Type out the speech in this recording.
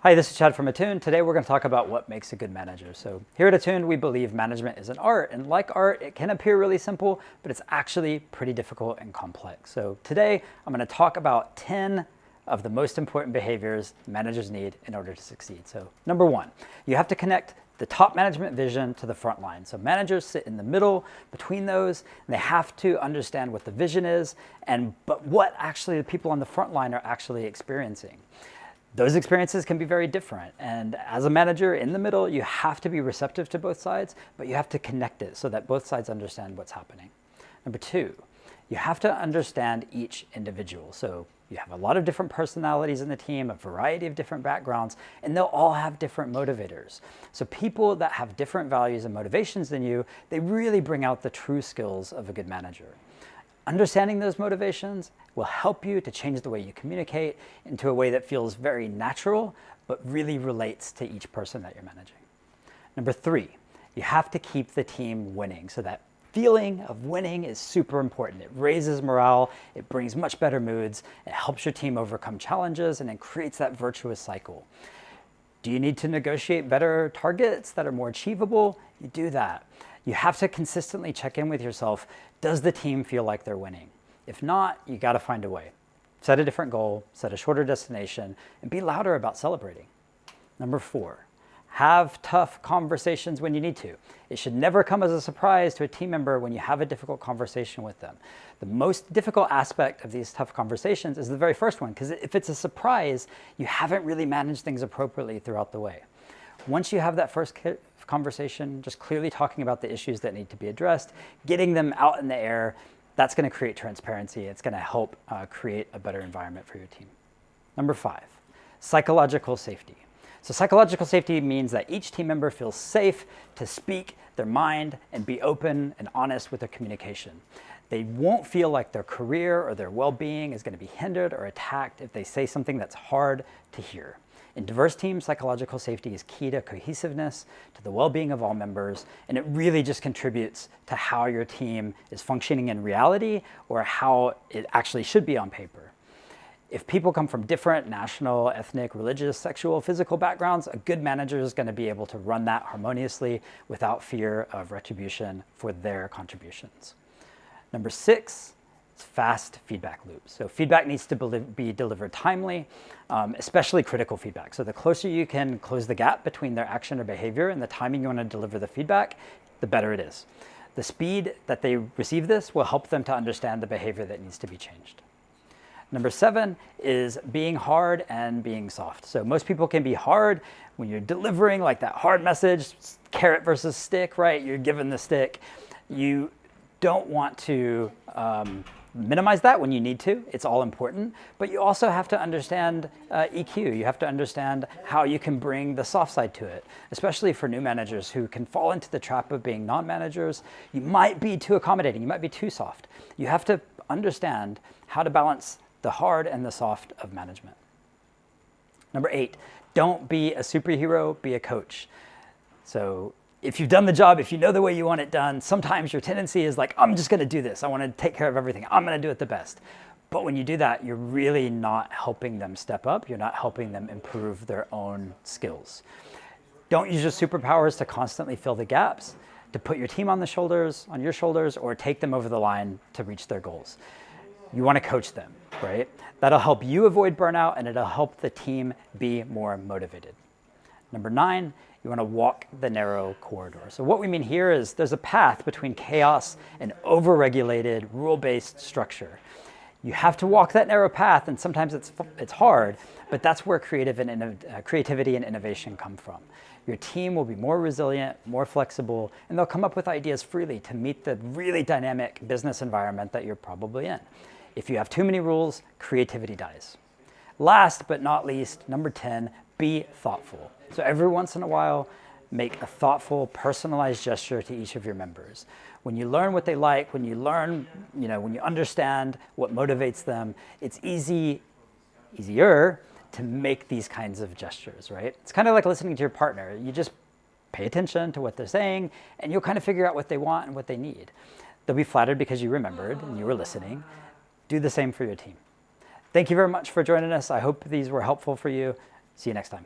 Hi, this is Chad from Attuned. Today we're going to talk about what makes a good manager. So here at Attuned, we believe management is an art, and like art, it can appear really simple, but it's actually pretty difficult and complex. So today I'm going to talk about 10 of the most important behaviors managers need in order to succeed. So number one, you have to connect the top management vision to the front line. So managers sit in the middle between those, and they have to understand what the vision is, but what actually the people on the front line are actually experiencing. Those experiences can be very different, and as a manager in the middle, you have to be receptive to both sides, but you have to connect it so that both sides understand what's happening. Number two, you have to understand each individual. So you have a lot of different personalities in the team, a variety of different backgrounds, and they'll all have different motivators. So people that have different values and motivations than you, they really bring out the true skills of a good manager. Understanding those motivations will help you to change the way you communicate into a way that feels very natural, but really relates to each person that you're managing. Number three, you have to keep the team winning. So that feeling of winning is super important. It raises morale, it brings much better moods, it helps your team overcome challenges, and it creates that virtuous cycle. Do you need to negotiate better targets that are more achievable? You do that. You have to consistently check in with yourself. Does the team feel like they're winning? If not, you got to find a way. Set a different goal, set a shorter destination, and be louder about celebrating. Number four, have tough conversations when you need to. It should never come as a surprise to a team member when you have a difficult conversation with them. The most difficult aspect of these tough conversations is the very first one, because if it's a surprise, you haven't really managed things appropriately throughout the way. Once you have that first conversation, just clearly talking about the issues that need to be addressed, getting them out in the air, that's going to create transparency. It's going to help create a better environment for your team. Number five, psychological safety. So psychological safety means that each team member feels safe to speak their mind and be open and honest with their communication. They won't feel like their career or their well-being is going to be hindered or attacked if they say something that's hard to hear. In diverse teams, psychological safety is key to cohesiveness, to the well-being of all members, and it really just contributes to how your team is functioning in reality or how it actually should be on paper. If people come from different national, ethnic, religious, sexual, physical backgrounds, a good manager is going to be able to run that harmoniously without fear of retribution for their contributions. Number six, fast feedback loops. So feedback needs to be delivered timely, especially critical feedback. So the closer you can close the gap between their action or behavior and the timing you want to deliver the feedback, the better it is. The speed that they receive this will help them to understand the behavior that needs to be changed. Number seven is being hard and being soft. So most people can be hard when you're delivering like that hard message, carrot versus stick, right? You're given the stick. You don't want to minimize that when you need to. It's all important. But you also have to understand EQ. You have to understand how you can bring the soft side to it, especially for new managers who can fall into the trap of being non-managers. You might be too accommodating. You might be too soft. You have to understand how to balance the hard and the soft of management. Number eight, don't be a superhero, be a coach. So if you've done the job, if you know the way you want it done, sometimes your tendency is like, I'm just going to do this. I want to take care of everything. I'm going to do it the best. But when you do that, you're really not helping them step up. You're not helping them improve their own skills. Don't use your superpowers to constantly fill the gaps, to put your team on your shoulders, or take them over the line to reach their goals. You want to coach them, right? That'll help you avoid burnout, and it'll help the team be more motivated. Number nine, you want to walk the narrow corridor. So what we mean here is there's a path between chaos and over-regulated, rule-based structure. You have to walk that narrow path, and sometimes it's hard, but that's where creativity and innovation come from. Your team will be more resilient, more flexible, and they'll come up with ideas freely to meet the really dynamic business environment that you're probably in. If you have too many rules, creativity dies. Last but not least, number 10, be thoughtful. So every once in a while, make a thoughtful, personalized gesture to each of your members. When you learn what they like, when you understand what motivates them, it's easier to make these kinds of gestures, right? It's kind of like listening to your partner. You just pay attention to what they're saying, and you'll kind of figure out what they want and what they need. They'll be flattered because you remembered and you were listening. Do the same for your team. Thank you very much for joining us. I hope these were helpful for you. See you next time.